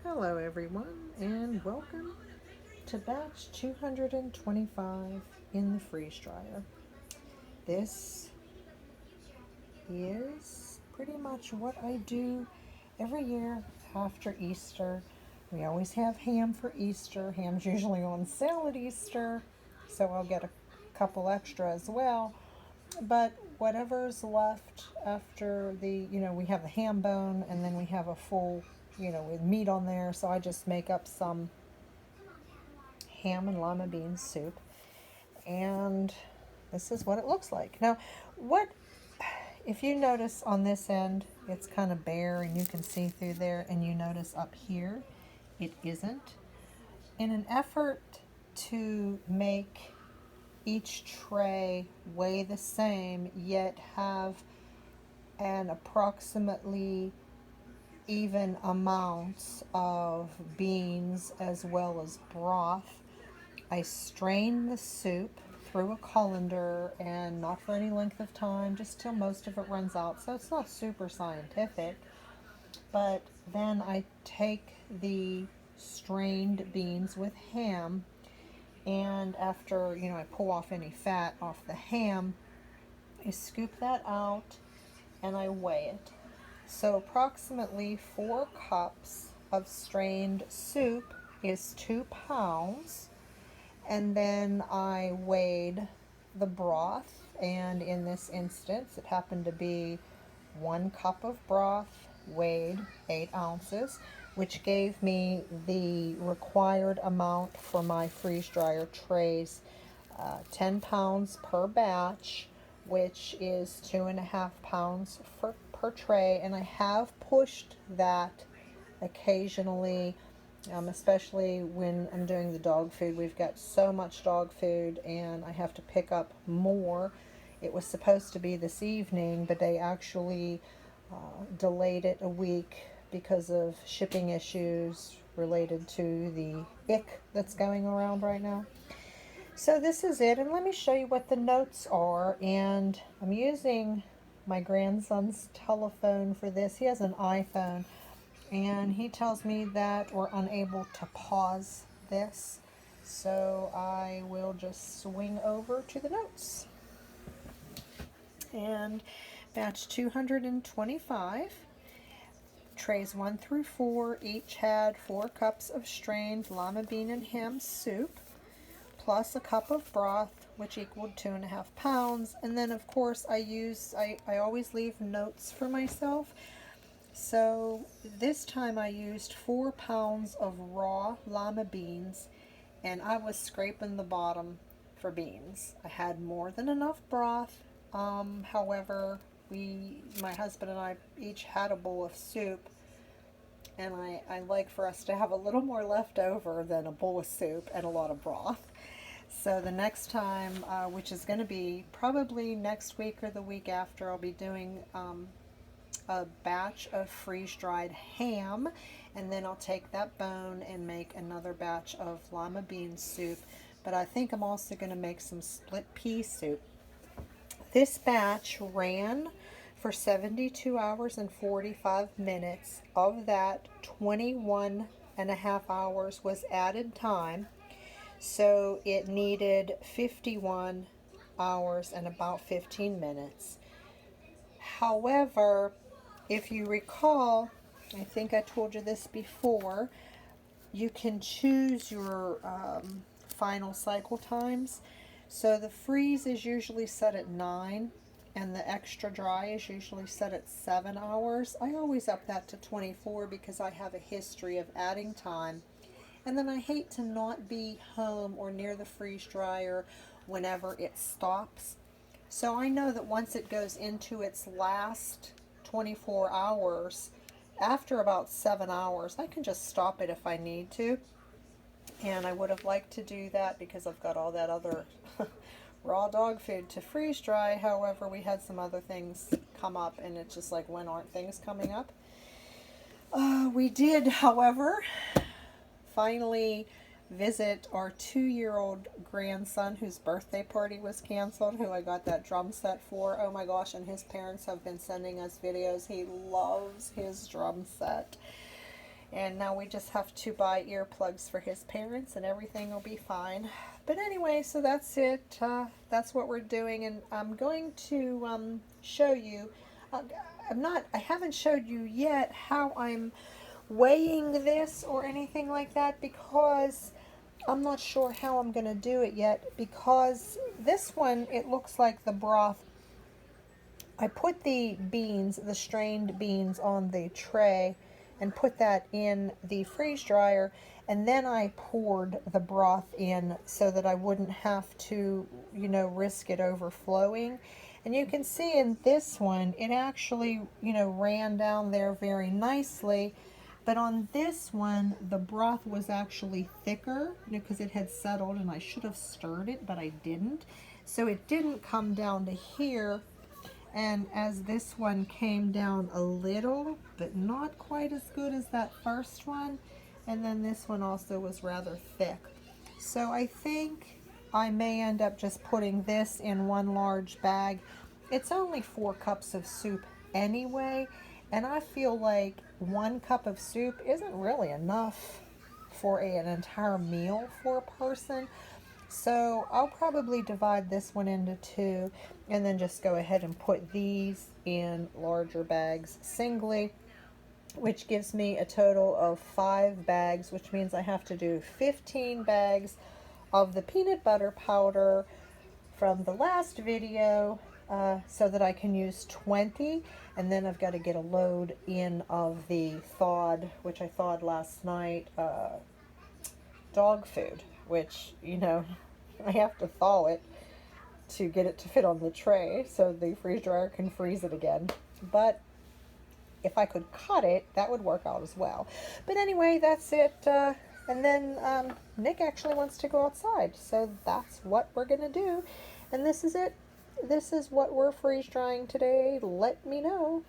Hello everyone and welcome to batch 225 in the freeze dryer. This is pretty much what I do every year after Easter. We always have ham for Easter. Ham's usually on sale at Easter, so I'll get a couple extra as well. But whatever's left after we have the ham bone and then we have a full, with meat on there. So I just make up some ham and lima bean soup. And this is what it looks like. Now, what if you notice on this end, it's kind of bare and you can see through there, and you notice up here, it isn't. In an effort to make each tray weigh the same, yet have an approximately even amounts of beans as well as broth, I strain the soup through a colander, and not for any length of time, just till most of it runs out. So it's not super scientific. But then I take the strained beans with ham, and after, I pull off any fat off the ham, I scoop that out and I weigh it. So approximately 4 cups of strained soup is 2 pounds. And then I weighed the broth, and in this instance it happened to be 1 cup of broth weighed 8 ounces, which gave me the required amount for my freeze dryer trays, 10 pounds per batch, which is 2.5 pounds per tray. And I have pushed that occasionally, especially when I'm doing the dog food. We've got so much dog food and I have to pick up more. It was supposed to be this evening, but they actually delayed it a week because of shipping issues related to the ick that's going around right now. So this is it, and let me show you what the notes are. And I'm using my grandson's telephone for this. He has an iPhone, and he tells me that we're unable to pause this, so I will just swing over to the notes. And batch 225, trays 1 through 4 each had 4 cups of strained lima bean and ham soup, plus a cup of broth, which equaled 2.5 pounds. And then of course I always leave notes for myself. So this time I used 4 pounds of raw lima beans, and I was scraping the bottom for beans. I had more than enough broth. However, my husband and I each had a bowl of soup, and I like for us to have a little more left over than a bowl of soup and a lot of broth. So the next time, which is going to be probably next week or the week after, I'll be doing a batch of freeze-dried ham, and then I'll take that bone and make another batch of lima bean soup. But I think I'm also going to make some split pea soup. This batch ran for 72 hours and 45 minutes. Of that, 21.5 hours was added time, so it needed 51 hours and about 15 minutes. However, if you recall, I think I told you this before, you can choose your final cycle times. So the freeze is usually set at 9, and the extra dry is usually set at 7 hours. I always up that to 24 because I have a history of adding time. And then I hate to not be home or near the freeze dryer whenever it stops. So I know that once it goes into its last 24 hours, after about 7 hours, I can just stop it if I need to. And I would have liked to do that because I've got all that other raw dog food to freeze dry. However, we had some other things come up, and it's just like, when aren't things coming up? We did, however, finally visit our 2-year-old grandson whose birthday party was canceled, who I got that drum set for. Oh my gosh, and his parents have been sending us videos. He loves his drum set. And now we just have to buy earplugs for his parents and everything will be fine. But anyway, so that's it. That's what we're doing. And I'm going to show you. I haven't showed you yet how I'm weighing this or anything like that, because I'm not sure how I'm going to do it yet, because this one, it looks like the broth. I put the beans, the strained beans, on the tray and put that in the freeze dryer, and then I poured the broth in so that I wouldn't have to, you know, risk it overflowing. And you can see in this one, it actually, you know, ran down there very nicely. But on this one, the broth was actually thicker, you know, because it had settled, and I should have stirred it, but I didn't. So it didn't come down to here. And as this one came down a little, but not quite as good as that first one. And then this one also was rather thick. So I think I may end up just putting this in one large bag. It's only 4 cups of soup anyway, and I feel like 1 cup of soup isn't really enough for an entire meal for a person. So I'll probably divide this one into 2 and then just go ahead and put these in larger bags singly, which gives me a total of 5 bags, which means I have to do 15 bags of the peanut butter powder from the last video, so that I can use 20, and then I've got to get a load in of the thawed, which I thawed last night, dog food, which, you know, I have to thaw it to get it to fit on the tray so the freeze dryer can freeze it again. But if I could cut it, that would work out as well. But anyway, that's it. And then Nick actually wants to go outside, so that's what we're gonna do. And this is it. This is what we're freeze drying today. Let me know.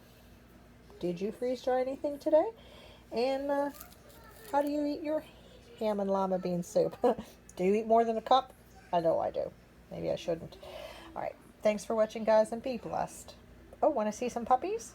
Did you freeze dry anything today? And how do you eat your ham and lima bean soup? Do you eat more than a cup? I know I do. Maybe I shouldn't. All right. Thanks for watching, guys, and be blessed. Oh, want to see some puppies?